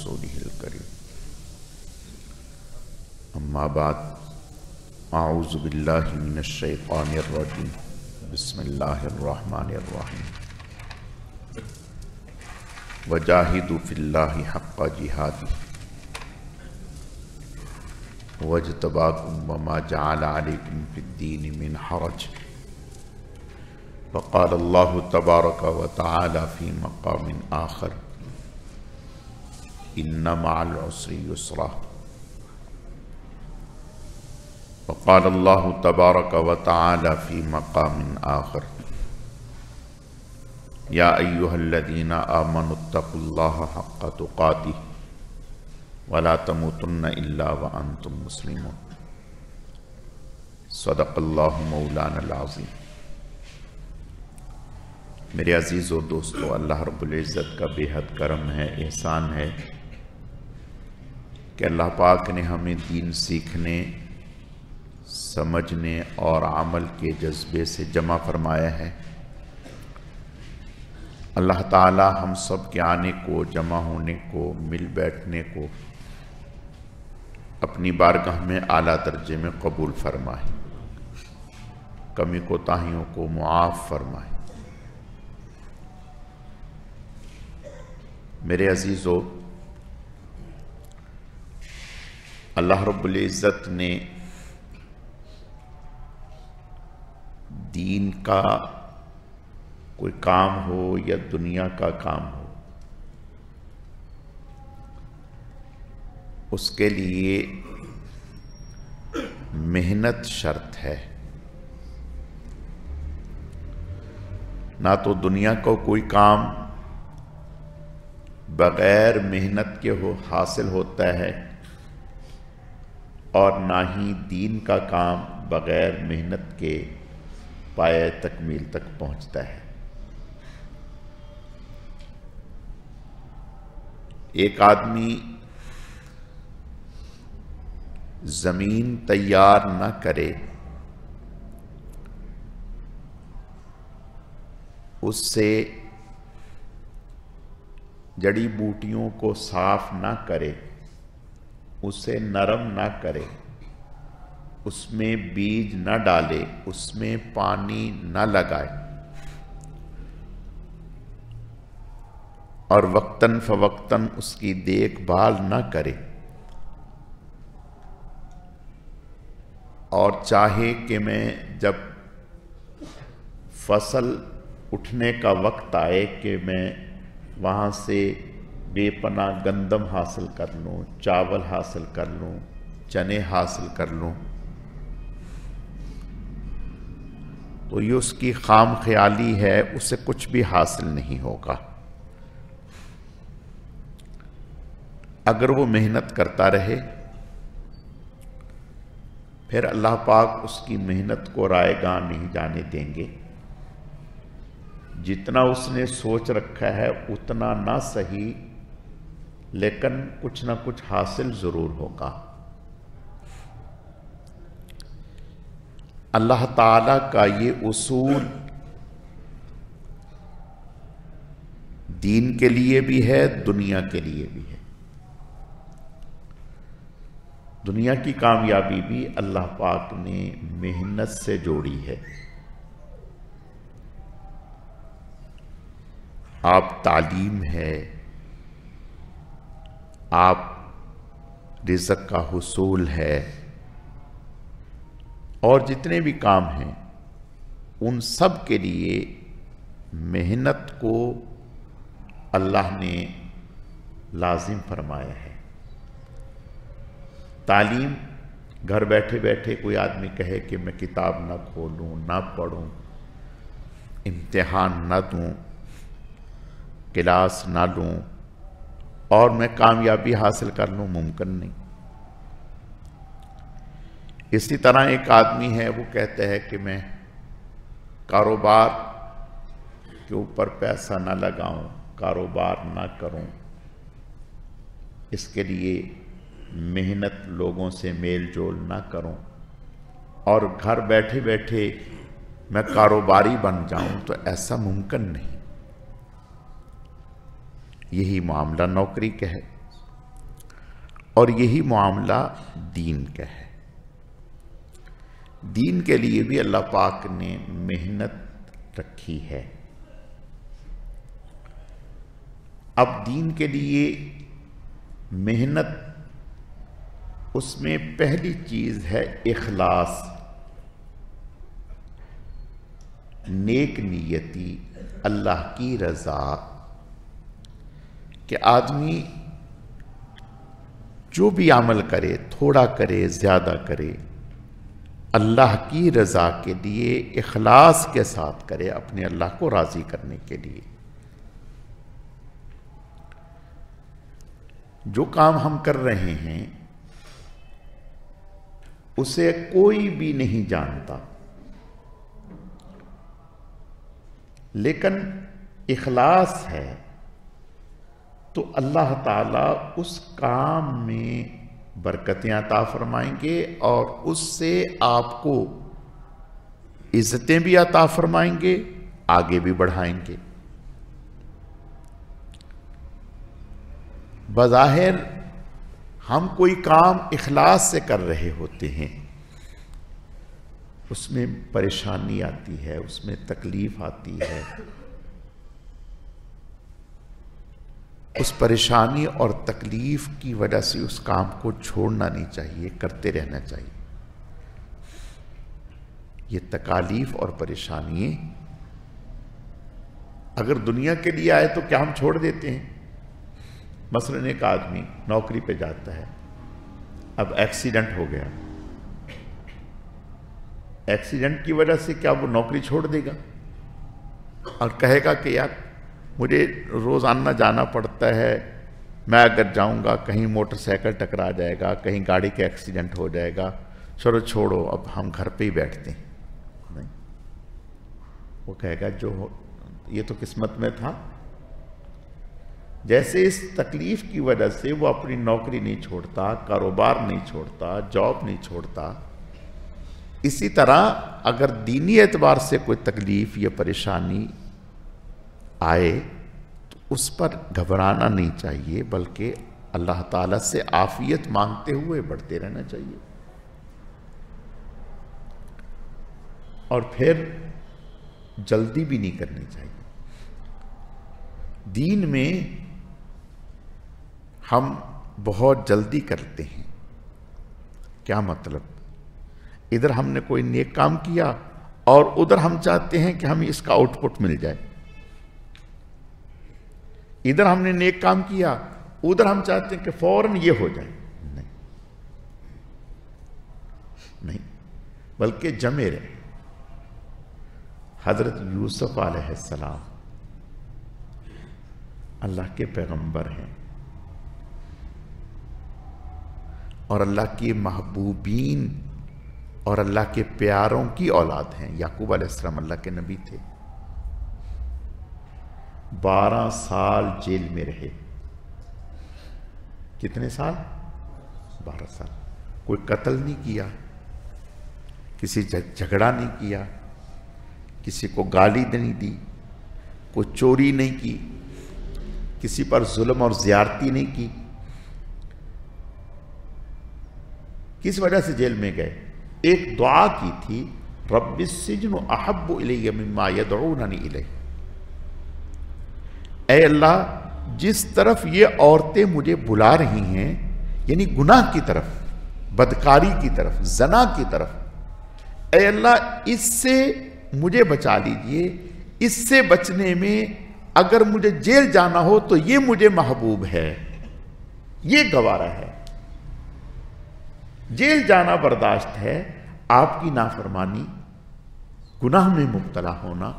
رسوله الكريم اما بعد اعوذ باللہ من الشیطان الرجیم بسم اللہ الرحمن الرحیم وجاہدوا فی اللہ حق جہادہ واجتباکم وما جعل علیکم فی الدین من حرج وقال اللہ تبارک وتعالی فی مقام آخر ان مع العسر یسرا وقال اللہ تبارک وتعالی فی مقام آخر یا ایہا الذین آمنوا اتقوا اللہ حق تقاتہ ولا تموتن الا وانتم مسلمون صدق اللہ مولانا العظیم۔ میرے عزیز و دوستو، اللہ رب العزت کا بے حد کرم ہے، احسان ہے کہ اللہ پاک نے ہمیں دین سیکھنے، سمجھنے اور عمل کے جذبے سے جمع فرمایا ہے۔ اللہ تعالی ہم سب کے آنے کو، جمع ہونے کو، مل بیٹھنے کو اپنی بارگاہ میں اعلیٰ درجے میں قبول فرمائے، کمی کوتاہیوں کو معاف فرمائے۔ میرے عزیزو، اللہ رب العزت نے دین کا کوئی کام ہو یا دنیا کا کام ہو، اس کے لیے محنت شرط ہے۔ نہ تو دنیا کو کوئی کام بغیر محنت کے حاصل ہوتا ہے، اور نہ ہی دین کا کام بغیر محنت کے پایہ تکمیل تک پہنچتا ہے۔ ایک آدمی زمین تیار نہ کرے، اس سے جڑی بوٹیوں کو صاف نہ کرے، اسے نرم نہ کرے، اس میں بیج نہ ڈالے، اس میں پانی نہ لگائے، اور وقتاً فوقتاً اس کی دیکھ بھال نہ کرے، اور چاہے کہ میں جب فصل اٹھنے کا وقت آئے کہ میں وہاں سے بے پناہ گندم حاصل کر لوں، چاول حاصل کر لوں، چنے حاصل کر لوں، تو یہ اس کی خام خیالی ہے، اسے کچھ بھی حاصل نہیں ہوگا۔ اگر وہ محنت کرتا رہے، پھر اللہ پاک اس کی محنت کو رائے گاں نہیں جانے دیں گے۔ جتنا اس نے سوچ رکھا ہے اتنا نہ صحیح، لیکن کچھ نہ کچھ حاصل ضرور ہوگا۔ اللہ تعالیٰ کا یہ اصول دین کے لیے بھی ہے، دنیا کے لیے بھی ہے۔ دنیا کی کامیابی بھی اللہ پاک نے محنت سے جوڑی ہے۔ آپ تعلیم ہے، آپ رزق کا حصول ہے، اور جتنے بھی کام ہیں ان سب کے لیے محنت کو اللہ نے لازم فرمایا ہے۔ تعلیم، گھر بیٹھے بیٹھے کوئی آدمی کہے کہ میں کتاب نہ کھولوں، نہ پڑھوں، امتحان نہ دوں، کلاس نہ لوں اور میں کامیابی حاصل کر لوں، ممکن نہیں۔ اسی طرح ایک آدمی ہے، وہ کہتا ہے کہ میں کاروبار کے اوپر پیسہ نہ لگاؤں، کاروبار نہ کروں، اس کے لیے محنت لوگوں سے میل جول نہ کروں، اور گھر بیٹھے بیٹھے میں کاروباری بن جاؤں، تو ایسا ممکن نہیں۔ یہی معاملہ نوکری کا ہے۔ اور یہی معاملہ دین کا ہے. دین کے لیے بھی اللہ پاک نے محنت رکھی ہے. اب دین کے لیے محنت، اس میں پہلی چیز ہے اخلاص، نیک نیتی، اللہ کی رضا. کہ آدمی جو بھی عمل کرے، تھوڑا کرے زیادہ کرے، اللہ کی رضا کے لیے اخلاص کے ساتھ کرے، اپنے اللہ کو راضی کرنے کے لیے. جو کام ہم کر رہے ہیں اسے کوئی بھی نہیں جانتا، لیکن اخلاص ہے تو اللہ تعالیٰ اس کام میں برکتیں عطا فرمائیں گے اور اس سے آپ کو عزتیں بھی عطا فرمائیں گے، آگے بھی بڑھائیں گے. بظاہر ہم کوئی کام اخلاص سے کر رہے ہوتے ہیں، اس میں پریشانی آتی ہے، اس میں تکلیف آتی ہے. اس پریشانی اور تکلیف کی وجہ سے اس کام کو چھوڑنا نہیں چاہیے، کرتے رہنا چاہیے. یہ تکالیف اور پریشانیاں اگر دنیا کے لیے آئے تو کیا ہم چھوڑ دیتے ہیں؟ مثلاً ایک آدمی نوکری پہ جاتا ہے، اب ایکسیڈنٹ ہو گیا، ایکسیڈنٹ کی وجہ سے کیا وہ نوکری چھوڑ دے گا اور کہے گا کہ یار مجھے روزانہ جانا پڑتا ہے، میں اگر جاؤں گا کہیں موٹر سائیکل ٹکرا جائے گا، کہیں گاڑی کا ایکسیڈنٹ ہو جائے گا، چلو چھوڑو اب ہم گھر پہ ہی بیٹھتے ہیں؟ نہیں، وہ کہے گا جو یہ تو قسمت میں تھا. جیسے اس تکلیف کی وجہ سے وہ اپنی نوکری نہیں چھوڑتا، کاروبار نہیں چھوڑتا، جاب نہیں چھوڑتا، اسی طرح اگر دینی اعتبار سے کوئی تکلیف یا پریشانی آئے تو اس پر گھبرانا نہیں چاہیے، بلکہ اللہ تعالیٰ سے عافیت مانگتے ہوئے بڑھتے رہنا چاہیے. اور پھر جلدی بھی نہیں کرنی چاہیے. دین میں ہم بہت جلدی کرتے ہیں. کیا مطلب؟ ادھر ہم نے کوئی نیک کام کیا اور ادھر ہم چاہتے ہیں کہ ہمیں اس کا آؤٹ پٹ مل جائے. ادھر ہم نے نیک کام کیا، ادھر ہم چاہتے ہیں کہ فوراً یہ ہو جائے. نہیں، بلکہ جمے رہے. حضرت یوسف علیہ السلام اللہ کے پیغمبر ہیں اور اللہ کے محبوبین اور اللہ کے پیاروں کی اولاد ہیں. یعقوب علیہ السلام اللہ کے نبی تھے. 12 سال جیل میں رہے. کتنے سال؟ 12 سال. کوئی قتل نہیں کیا، کسی جھگڑا نہیں کیا، کسی کو گالی نہیں دی، کوئی چوری نہیں کی، کسی پر ظلم اور زیادتی نہیں کی. کس وجہ سے جیل میں گئے؟ ایک دعا کی تھی، رب السجن احب الی مما یدعوننی الیہ. اے اللہ، جس طرف یہ عورتیں مجھے بلا رہی ہیں، یعنی گناہ کی طرف، بدکاری کی طرف، زنا کی طرف، اے اللہ اس سے مجھے بچا لیجئے. اس سے بچنے میں اگر مجھے جیل جانا ہو تو یہ مجھے محبوب ہے، یہ گوارا ہے. جیل جانا برداشت ہے، آپ کی نافرمانی، گناہ میں مبتلا ہونا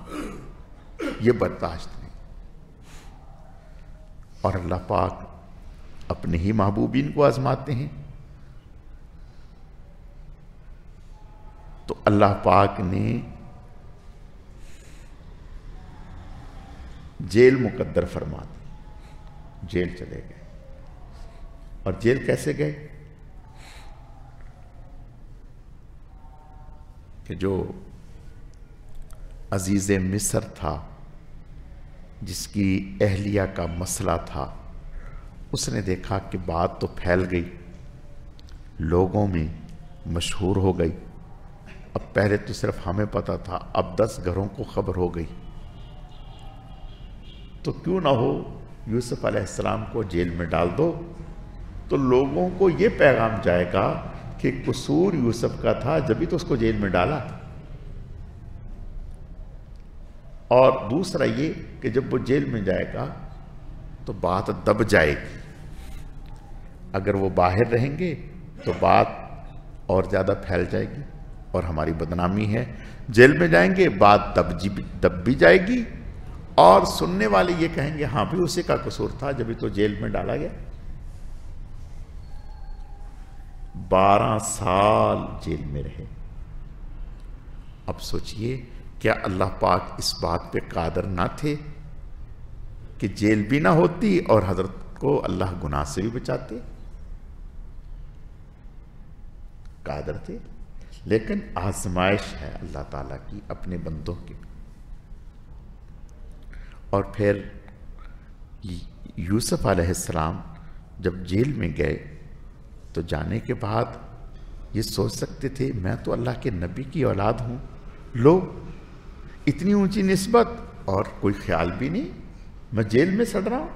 یہ برداشت نہیں. اور اللہ پاک اپنے ہی محبوبین کو آزماتے ہیں. تو اللہ پاک نے جیل مقدر فرما دی. جیل چلے گئے. اور جیل کیسے گئے؟ کہ جو عزیز مصر تھا، جس کی اہلیہ کا مسئلہ تھا، اس نے دیکھا کہ بات تو پھیل گئی، لوگوں میں مشہور ہو گئی. اب پہلے تو صرف ہمیں پتا تھا، اب 10 گھروں کو خبر ہو گئی. تو کیوں نہ ہو یوسف علیہ السلام کو جیل میں ڈال دو، تو لوگوں کو یہ پیغام جائے گا کہ قصور یوسف کا تھا، جبھی تو اس کو جیل میں ڈالا. اور دوسرا یہ کہ جب وہ جیل میں جائے گا تو بات دب جائے گی. اگر وہ باہر رہیں گے تو بات اور زیادہ پھیل جائے گی اور ہماری بدنامی ہے. جیل میں جائیں گے بات دب بھی جائے گی اور سننے والے یہ کہیں گے ہاں بھی اسی کا قصور تھا، جبھی تو جیل میں ڈالا گیا. 12 سال جیل میں رہے. اب سوچئے کیا اللہ پاک اس بات پہ قادر نہ تھے کہ جیل بھی نہ ہوتی اور حضرت کو اللہ گناہ سے بھی بچاتے؟ قادر تھے. لیکن آزمائش ہے اللہ تعالیٰ کی اپنے بندوں کی. اور پھر یوسف علیہ السلام جب جیل میں گئے تو جانے کے بعد یہ سوچ سکتے تھے میں تو اللہ کے نبی کی اولاد ہوں، لو اتنی اونچی نسبت اور کوئی خیال بھی نہیں، میں جیل میں سڑ رہا ہوں،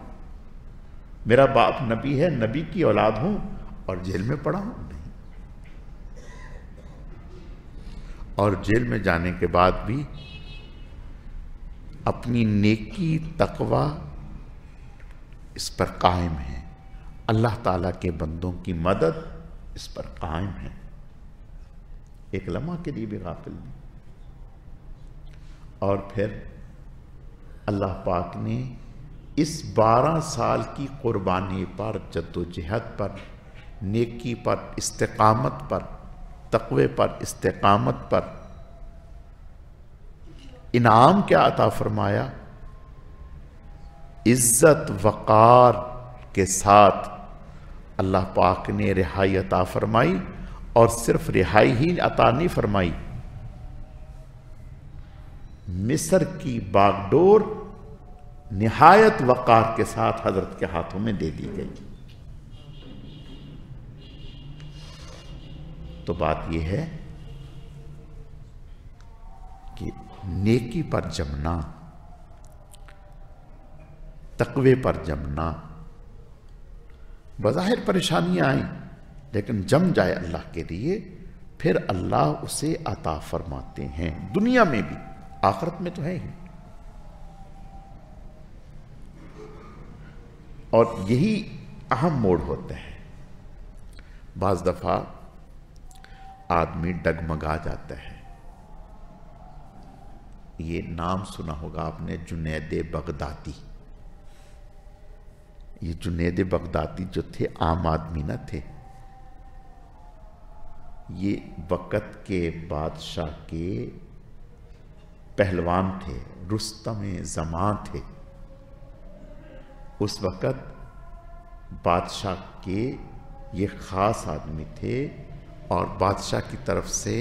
میرا باپ نبی ہے، نبی کی اولاد ہوں اور جیل میں پڑا ہوں. نہیں. اور جیل میں جانے کے بعد بھی اپنی نیکی تقوی اس پر قائم ہے، اللہ تعالیٰ کے بندوں کی مدد اس پر قائم ہے، ایک لمحہ کے لیے بھی غافل نہیں. اور پھر اللہ پاک نے اس 12 سال کی قربانی پر، جد و جہد پر، نیکی پر، استقامت پر، تقوی پر، استقامت پر انعام کیا عطا فرمایا؟ عزت وقار کے ساتھ اللہ پاک نے رہائی عطا فرمائی. اور صرف رہائی ہی عطا نہیں فرمائی، مصر کی باغ ڈور نہایت وقار کے ساتھ حضرت کے ہاتھوں میں دے دی گئی. تو بات یہ ہے کہ نیکی پر جمنا، تقوی پر جمنا، بظاہر پریشانیاں آئیں لیکن جم جائے اللہ کے لیے، پھر اللہ اسے عطا فرماتے ہیں، دنیا میں بھی، آخرت میں تو ہے ہی. اور یہی اہم موڑ ہوتا ہے. بعض دفعہ آدمی ڈگمگا جاتا ہے. یہ نام سنا ہوگا آپ نے، جنید بغدادی. یہ جنید بغدادی جو تھے عام آدمی نہ تھے، یہ وقت کے بادشاہ کے پہلوان تھے، رستم زمان تھے. اس وقت بادشاہ کے یہ خاص آدمی تھے اور بادشاہ کی طرف سے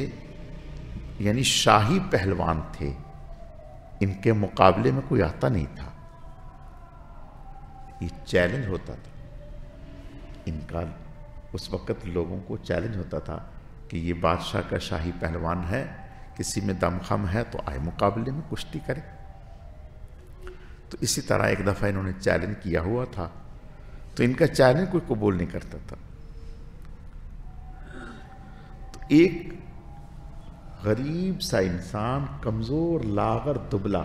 یعنی شاہی پہلوان تھے. ان کے مقابلے میں کوئی آتا نہیں تھا. یہ چیلنج ہوتا تھا ان کا. اس وقت لوگوں کو چیلنج ہوتا تھا کہ یہ بادشاہ کا شاہی پہلوان ہے، کسی میں دم خم ہے تو آئے مقابلے میں کشتی کرے. تو اسی طرح ایک دفعہ انہوں نے چیلنج کیا ہوا تھا، تو ان کا چیلنج کوئی قبول نہیں کرتا تھا. تو ایک غریب سا انسان، کمزور، لاغر، دبلا،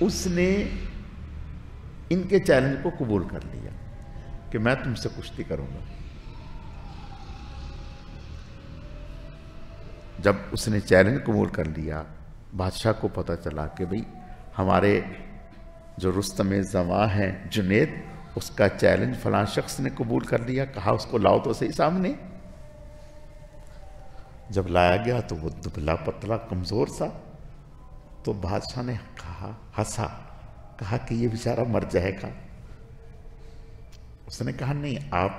اس نے ان کے چیلنج کو قبول کر لیا کہ میں تم سے کشتی کروں گا. جب اس نے چیلنج قبول کر لیا، بادشاہ کو پتہ چلا کہ بھئی ہمارے جو رستم زواں ہیں جنید، اس کا چیلنج فلاں شخص نے قبول کر لیا. کہا اس کو لاؤ تو صحیح سامنے. جب لایا گیا تو وہ دبلا پتلا کمزور سا. تو بادشاہ نے کہا، ہنسا، کہا کہ یہ بیچارہ مر جائے گا. اس نے کہا نہیں، آپ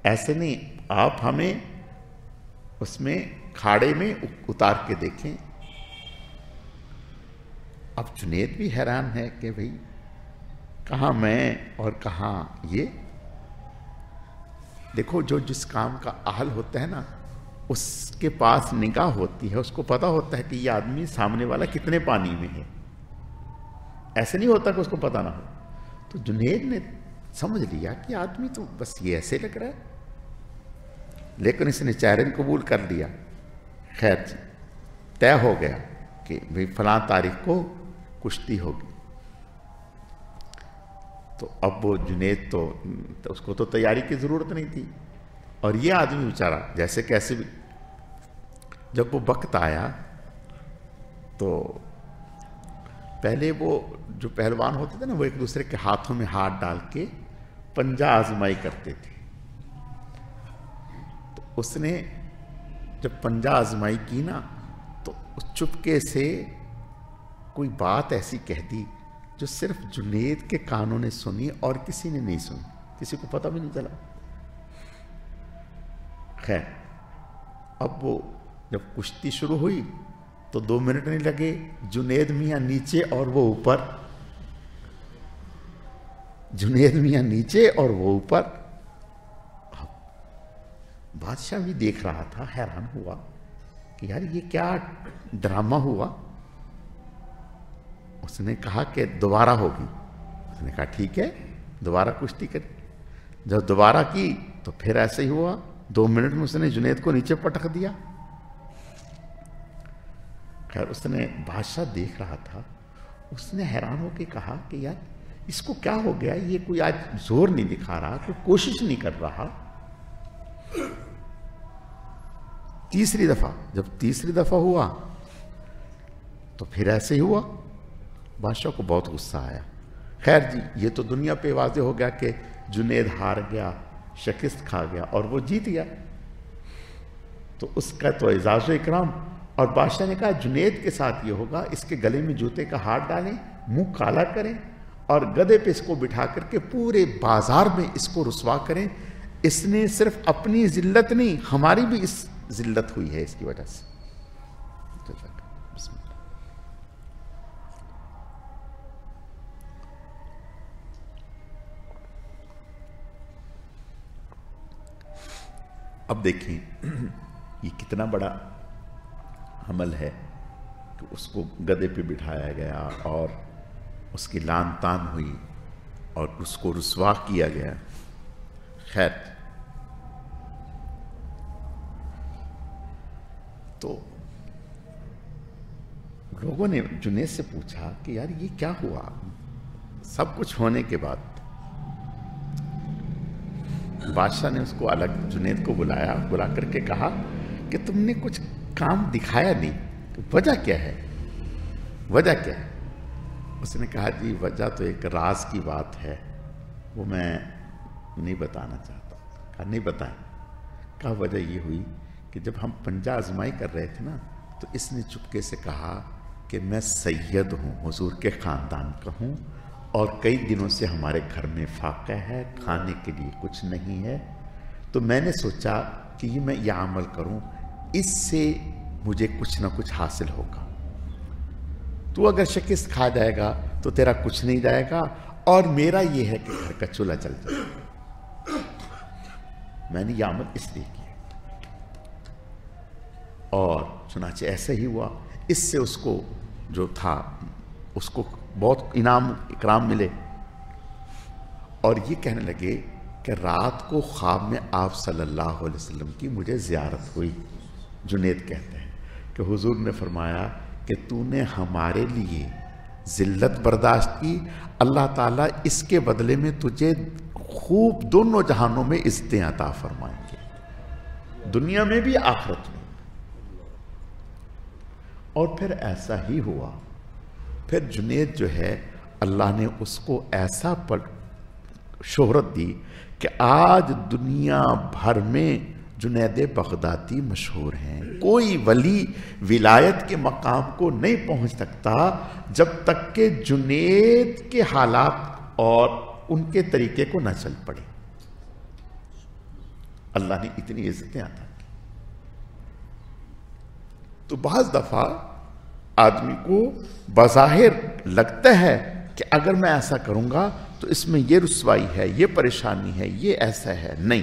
ایسے نہیں، آپ ہمیں اس میں کھاڑے میں اتار کے دیکھیں. اب جنید بھی حیران ہے کہ بھئی کہاں میں اور کہاں یہ. دیکھو جو جس کام کا اہل ہوتا ہے نا، اس کے پاس نگاہ ہوتی ہے، اس کو پتا ہوتا ہے کہ یہ آدمی سامنے والا کتنے پانی میں ہے، ایسے نہیں ہوتا کہ اس کو پتا نہ ہو۔ تو جنید نے سمجھ لیا کہ آدمی تو بس یہ ایسے لگ رہا ہے، لیکن اس نے چیلنج قبول کر لیا۔ خیر جی، طے ہو گیا کہ بھئی فلاں تاریخ کو کشتی ہوگی۔ تو اب وہ جنید تو اس کو تو تیاری کی ضرورت نہیں تھی، اور یہ آدمی بیچارہ جیسے کیسے بھی، جب وہ وقت آیا تو پہلے وہ جو پہلوان ہوتے تھے نا، وہ ایک دوسرے کے ہاتھوں میں ہاتھ ڈال کے پنجہ آزمائی کرتے تھے۔ تو اس نے جب پنجہ آزمائی کی نا، تو چپکے سے کوئی بات ایسی کہہ دی جو صرف جنید کے کانوں نے سنی اور کسی نے نہیں سنی، کسی کو پتہ بھی نہیں چلا۔ خیر، اب وہ جب کشتی شروع ہوئی تو 2 منٹ نہیں لگے، جنید میاں نیچے اور وہ اوپر، جنید میاں نیچے اور وہ اوپر۔ بادشاہ بھی دیکھ رہا تھا، حیران ہوا کہ یار یہ کیا ڈرامہ ہوا۔ اس نے کہا کہ دوبارہ ہوگی۔ اس نے کہا ٹھیک ہے، دوبارہ کشتی کری۔ جب دوبارہ کی تو پھر ایسے ہی ہوا، 2 منٹ میں اس نے جنید کو نیچے پٹک دیا۔ خیر، اس نے بادشاہ دیکھ رہا تھا، اس نے حیران ہو کے کہا کہ یار اس کو کیا ہو گیا، یہ کوئی آج زور نہیں دکھا رہا، کوئی کوشش نہیں کر رہا۔ تیسری دفعہ، جب تیسری دفعہ ہوا تو پھر ایسے ہی ہوا۔ بادشاہ کو بہت غصہ آیا۔ خیر جی، یہ تو دنیا پہ واضح ہو گیا کہ جنید ہار گیا، شکست کھا گیا اور وہ جیت گیا۔ تو اس کا تو اعزاز و اکرام، اور بادشاہ نے کہا جنید کے ساتھ یہ ہوگا، اس کے گلے میں جوتے کا ہاتھ ڈالیں، منہ کالا کریں اور گدھے پہ اس کو بٹھا کر کے پورے بازار میں اس کو رسوا کریں۔ اس نے صرف اپنی ذلت نہیں، ہماری بھی اس ذلت ہوئی ہے اس کی وجہ سے۔ بسم اللہ۔ اب دیکھیں یہ کتنا بڑا عمل ہے کہ اس کو گدھے پہ بٹھایا گیا اور اس کی لان تان ہوئی اور اس کو رسوا کیا گیا۔ خیر، تو لوگوں نے جنید سے پوچھا کہ یار یہ کیا ہوا؟ سب کچھ ہونے کے بعد بادشاہ نے اس کو الگ جنید کو بلایا، بلا کر کے کہا کہ تم نے کچھ کام دکھایا نہیں، وجہ کیا ہے؟ وجہ کیا ہے؟ اس نے کہا جی وجہ تو ایک راز کی بات ہے، وہ میں نہیں بتانا چاہتا۔ کہا نہیں بتائیں۔ کہا وجہ یہ ہوئی کہ جب ہم پنجہ آزمائی کر رہے تھے نا، تو اس نے چپکے سے کہا کہ میں سید ہوں، حضور کے خاندان کا ہوں، اور کئی دنوں سے ہمارے گھر میں فاقہ ہے، کھانے کے لیے کچھ نہیں ہے، تو میں نے سوچا کہ میں یہ عمل کروں، اس سے مجھے کچھ نہ کچھ حاصل ہوگا۔ تو اگر شکست کھا جائے گا تو تیرا کچھ نہیں جائے گا، اور میرا یہ ہے کہ گھر کا چولہا چل جائے گا۔ میں نے یہ عمل اس لیے کیا، اور چنانچہ ایسا ہی ہوا۔ اس سے اس کو جو تھا، اس کو بہت انعام اکرام ملے، اور یہ کہنے لگے کہ رات کو خواب میں آپ صلی اللہ علیہ وسلم کی مجھے زیارت ہوئی۔ جنید کہتے ہیں کہ حضور نے فرمایا کہ تو نے ہمارے لیے ذلت برداشت کی، اللہ تعالیٰ اس کے بدلے میں تجھے خوب دونوں جہانوں میں عزتیں عطا فرمائیں گے، دنیا میں بھی آخرت میں۔ اور پھر ایسا ہی ہوا۔ پھر جنید جو ہے، اللہ نے اس کو ایسا شہرت دی کہ آج دنیا بھر میں جنید بغدادی مشہور ہیں۔ کوئی ولی ولایت کے مقام کو نہیں پہنچ سکتا جب تک کہ جنید کے حالات اور ان کے طریقے کو نہ چل پڑے۔ اللہ نے اتنی عزتیں عطا کی۔ تو بعض دفعہ آدمی کو بظاہر لگتا ہے کہ اگر میں ایسا کروں گا تو اس میں یہ رسوائی ہے، یہ پریشانی ہے، یہ ایسا ہے۔ نہیں،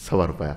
₹1.25।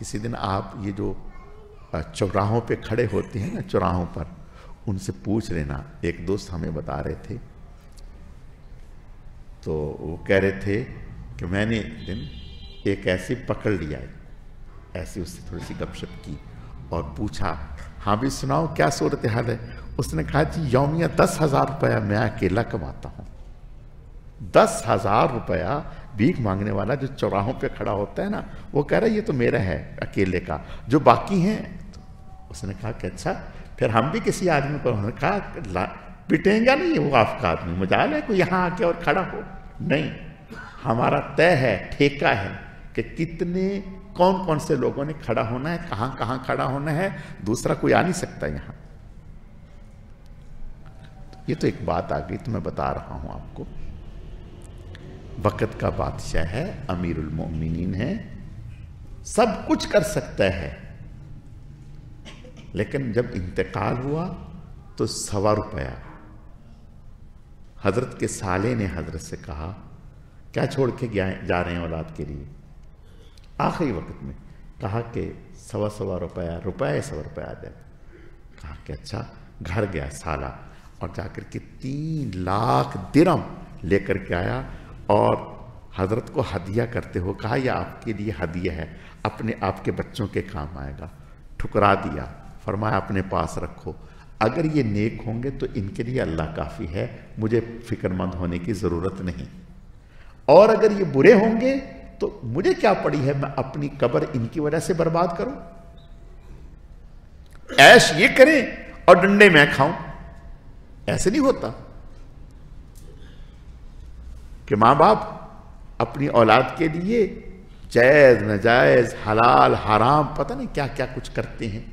کسی دن آپ یہ جو چوراہوں پہ کھڑے ہوتے ہیں نا، چوراہوں پر، ان سے پوچھ لینا. ایک دوست ہمیں بتا رہے تھے، تو وہ کہہ رہے تھے کہ میں نے ایک دن ایک ایسی پکڑ لیا، ایسی اس سے تھوڑی سی گپ شپ کی اور پوچھا ہاں بھی سناؤ کیا صورتحال ہے. اس نے کہا جی یومیہ 10,000 روپیہ میں اکیلا کماتا ہوں. 10,000 روپیہ بھیک مانگنے والا جو چوراہوں پہ کھڑا ہوتا ہے نا، وہ کہہ رہا ہے یہ تو میرا ہے اکیلے کا، جو باقی ہیں. اس نے کہا کہ اچھا پھر ہم بھی کسی آدمی کو، انہوں نے کہا پٹیں گا نہیں وہ آپ کا آدمی، مجال ہے کوئی یہاں آ کے اور کھڑا ہو. نہیں، ہمارا طے ہے، ٹھیکہ ہے کہ کتنے کون کون سے لوگوں نے کھڑا ہونا ہے، کہاں کہاں کھڑا ہونا ہے، دوسرا کوئی آ نہیں سکتا یہاں. یہ تو ایک بات آ گئی تو میں بتا رہا ہوں آپ کو. وقت کا بادشاہ ہے، امیر المؤمنین ہے، سب کچھ کر سکتا ہے، لیکن جب انتقال ہوا تو 1.25 روپیہ حضرت کے سالے نے حضرت سے کہا کیا چھوڑ کے جا رہے ہیں اولاد کے لیے. آخری وقت میں کہا کہ 1.25 روپیہ 1.25 روپیہ آ جائے. کہا کہ اچھا. گھر گیا سالہ اور جا کر کے 3 لاکھ درہم لے کر کے آیا اور حضرت کو ہدیہ کرتے ہو کہا یہ آپ کے لیے ہدیہ ہے، اپنے آپ کے بچوں کے کام آئے گا. ٹھکرا دیا، فرمایا اپنے پاس رکھو، اگر یہ نیک ہوں گے تو ان کے لیے اللہ کافی ہے، مجھے فکر مند ہونے کی ضرورت نہیں، اور اگر یہ برے ہوں گے تو مجھے کیا پڑی ہے میں اپنی قبر ان کی وجہ سے برباد کروں. عیش یہ کریں اور ڈنڈے میں کھاؤں. ایسے نہیں ہوتا کہ ماں باپ اپنی اولاد کے لیے جائز ناجائز حلال حرام پتہ نہیں کیا کیا کچھ کرتے ہیں،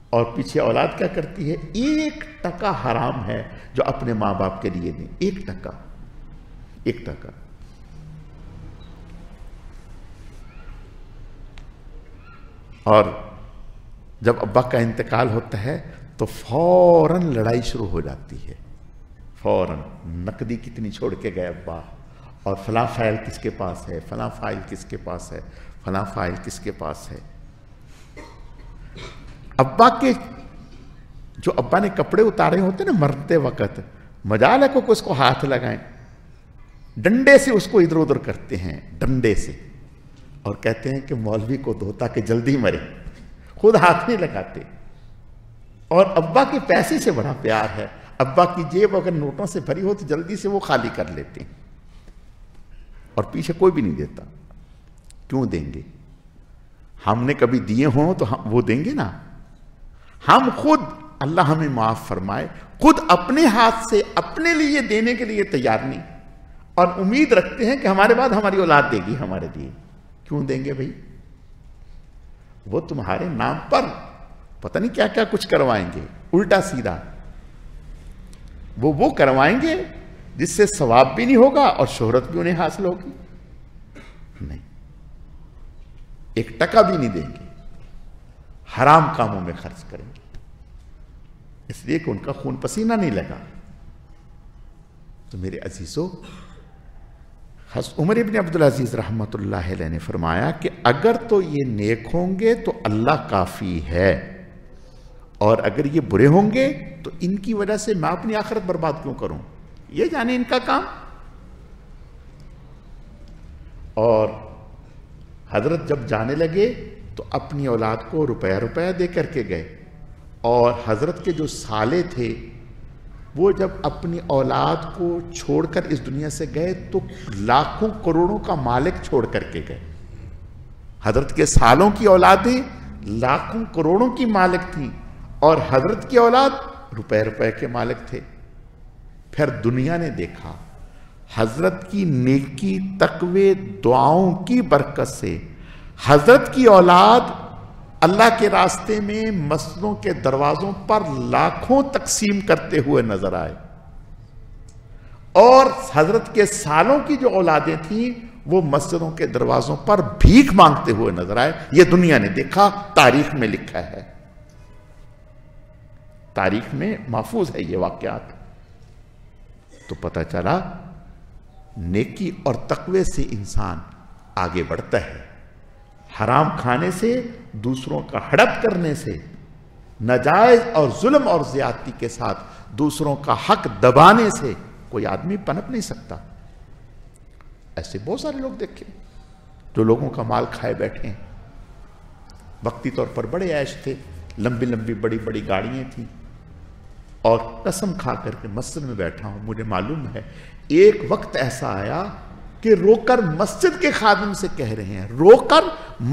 اور پیچھے اولاد کیا کرتی ہے. 1% حرام ہے جو اپنے ماں باپ کے لیے نہیں. 1%. اور جب ابا کا انتقال ہوتا ہے تو فوراً لڑائی شروع ہو جاتی ہے. فوراً نقدی کتنی چھوڑ کے گئے ابا، اور فلاں فائل کس کے پاس ہے، فلاں فائل کس کے پاس ہے، فلاں فائل کس کے پاس ہے. ابا کے جو ابا نے کپڑے اتارے ہوتے نا مرتے وقت، مجال ہے کو اس کو ہاتھ لگائیں، ڈنڈے سے اس کو ادھر ادھر کرتے ہیں، ڈنڈے سے، اور کہتے ہیں کہ مولوی کو دو تاکہ جلدی مرے، خود ہاتھ نہیں لگاتے. اور ابا کے پیسے سے بڑا پیار ہے. ابا کی جیب اگر نوٹوں سے بھری ہو تو جلدی سے وہ خالی کر لیتے ہیں، اور پیچھے کوئی بھی نہیں دیتا. کیوں دیں گے؟ ہم نے کبھی دیے ہوں تو وہ دیں گے نا. ہم خود، اللہ ہمیں معاف فرمائے، خود اپنے ہاتھ سے اپنے لیے دینے کے لیے تیار نہیں، اور امید رکھتے ہیں کہ ہمارے بعد ہماری اولاد دے گی ہمارے لیے. کیوں دیں گے بھائی؟ وہ تمہارے نام پر پتہ نہیں کیا کیا کچھ کروائیں گے، الٹا سیدھا. وہ کروائیں گے جس سے ثواب بھی نہیں ہوگا اور شہرت بھی انہیں حاصل ہوگی. نہیں، 1% بھی نہیں دیں گے، حرام کاموں میں خرچ کریں گے، اس لیے کہ ان کا خون پسینہ نہیں لگا. تو میرے عزیزو، عمر ابن عبدالعزیز رحمۃ اللہ علیہ نے فرمایا کہ اگر تو یہ نیک ہوں گے تو اللہ کافی ہے، اور اگر یہ برے ہوں گے تو ان کی وجہ سے میں اپنی آخرت برباد کیوں کروں، یہ جانے ان کا کام. اور حضرت جب جانے لگے تو اپنی اولاد کو روپیہ دے کر کے گئے، اور حضرت کے جو سالے تھے وہ جب اپنی اولاد کو چھوڑ کر اس دنیا سے گئے تو لاکھوں کروڑوں کا مالک چھوڑ کر کے گئے. حضرت کے سالوں کی اولادیں لاکھوں کروڑوں کی مالک تھیں، اور حضرت کی اولاد روپے کے مالک تھے. پھر دنیا نے دیکھا حضرت کی نیکی، تقوی، دعاؤں کی برکت سے حضرت کی اولاد اللہ کے راستے میں مسجدوں کے دروازوں پر لاکھوں تقسیم کرتے ہوئے نظر آئے، اور حضرت کے سالوں کی جو اولادیں تھیں وہ مسجدوں کے دروازوں پر بھیک مانگتے ہوئے نظر آئے. یہ دنیا نے دیکھا، تاریخ میں لکھا ہے، تاریخ میں محفوظ ہے یہ واقعات. تو پتہ چلا نیکی اور تقوی سے انسان آگے بڑھتا ہے. حرام کھانے سے، دوسروں کا ہڑپ کرنے سے، ناجائز اور ظلم اور زیادتی کے ساتھ دوسروں کا حق دبانے سے کوئی آدمی پنپ نہیں سکتا۔ ایسے بہت سارے لوگ دیکھیں جو لوگوں کا مال کھائے بیٹھے ہیں۔ وقتی طور پر بڑے عیش تھے، لمبی لمبی بڑی بڑی گاڑیاں تھیں، اور قسم کھا کر کے مسجد میں بیٹھا ہوں، مجھے معلوم ہے ایک وقت ایسا آیا کہ رو کر مسجد کے خادم سے کہہ رہے ہیں، رو کر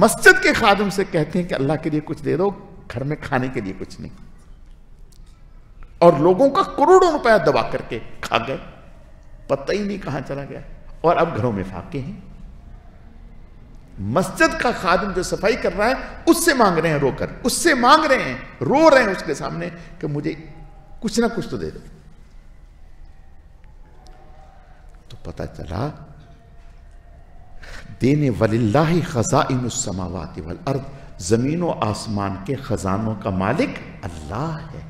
مسجد کے خادم سے کہتے ہیں کہ اللہ کے لیے کچھ دے دو، گھر میں کھانے کے لیے کچھ نہیں، اور لوگوں کا کروڑوں روپیہ دبا کر کے کھا گئے، پتہ ہی نہیں کہاں چلا گیا، اور اب گھروں میں فاقے ہیں۔ مسجد کا خادم جو صفائی کر رہا ہے اس سے مانگ رہے ہیں، رو کر اس سے مانگ رہے ہیں، رو رہے ہیں اس کے سامنے کہ مجھے کچھ نہ کچھ تو دے دو۔ تو پتہ چلا دینے وَلِلَّهِ خَزَائِنُ السَّمَاوَاتِ وَالْأَرْضِ، زمین و آسمان کے خزانوں کا مالک اللہ ہے،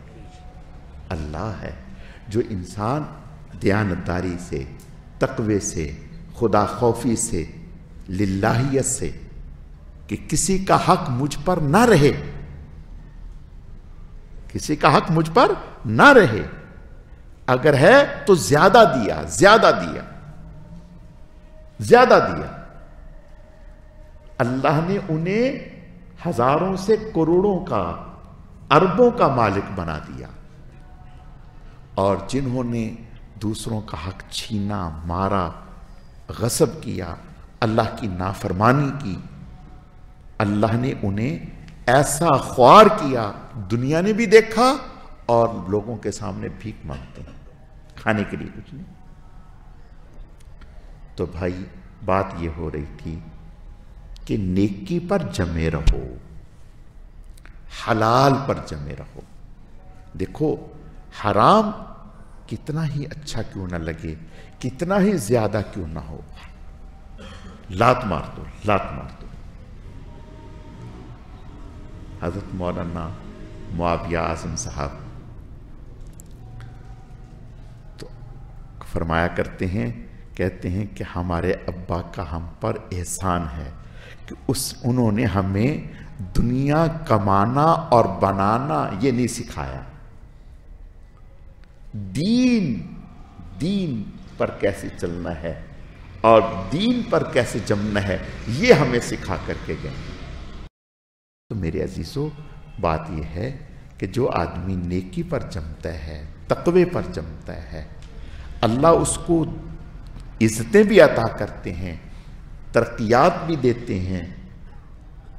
اللہ ہے۔ جو انسان دیانتداری سے، تقوی سے، خدا خوفی سے، للہیت سے، کہ کسی کا حق مجھ پر نہ رہے، کسی کا حق مجھ پر نہ رہے، اگر ہے تو زیادہ دیا، زیادہ دیا، زیادہ دیا۔ اللہ نے انہیں ہزاروں سے کروڑوں کا، اربوں کا مالک بنا دیا، اور جنہوں نے دوسروں کا حق چھینا، مارا، غصب کیا، اللہ کی نافرمانی کی، اللہ نے انہیں ایسا خوار کیا، دنیا نے بھی دیکھا اور لوگوں کے سامنے بھیک مانگتے ہیں، کھانے کے لیے کچھ نہیں۔ تو بھائی بات یہ ہو رہی تھی کہ نیکی پر جمے رہو، حلال پر جمے رہو۔ دیکھو حرام کتنا ہی اچھا کیوں نہ لگے، کتنا ہی زیادہ کیوں نہ ہو، لات مار دو، لات مار دو۔ حضرت مولانا معاویہ اعظم صاحب تو فرمایا کرتے ہیں، کہتے ہیں کہ ہمارے ابا کا ہم پر احسان ہے کہ انہوں نے ہمیں دنیا کمانا اور بنانا یہ نہیں سکھایا، دین پر کیسے چلنا ہے اور دین پر کیسے جمنا ہے یہ ہمیں سکھا کر کے گئے۔ تو میرے عزیزو بات یہ ہے کہ جو آدمی نیکی پر جمتا ہے، تقوی پر جمتا ہے، اللہ اس کو عزتیں بھی عطا کرتے ہیں، ترقیات بھی دیتے ہیں،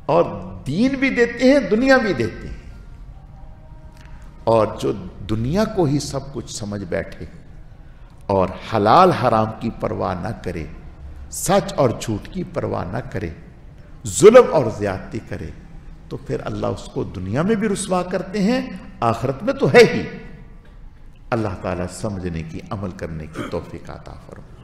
اور دین بھی دیتے ہیں، دنیا بھی دیتے ہیں۔ اور جو دنیا کو ہی سب کچھ سمجھ بیٹھے اور حلال حرام کی پرواہ نہ کرے، سچ اور جھوٹ کی پرواہ نہ کرے، ظلم اور زیادتی کرے، تو پھر اللہ اس کو دنیا میں بھی رسوا کرتے ہیں، آخرت میں تو ہے ہی۔ اللہ تعالیٰ سمجھنے کی، عمل کرنے کی توفیق عطا فرمائے۔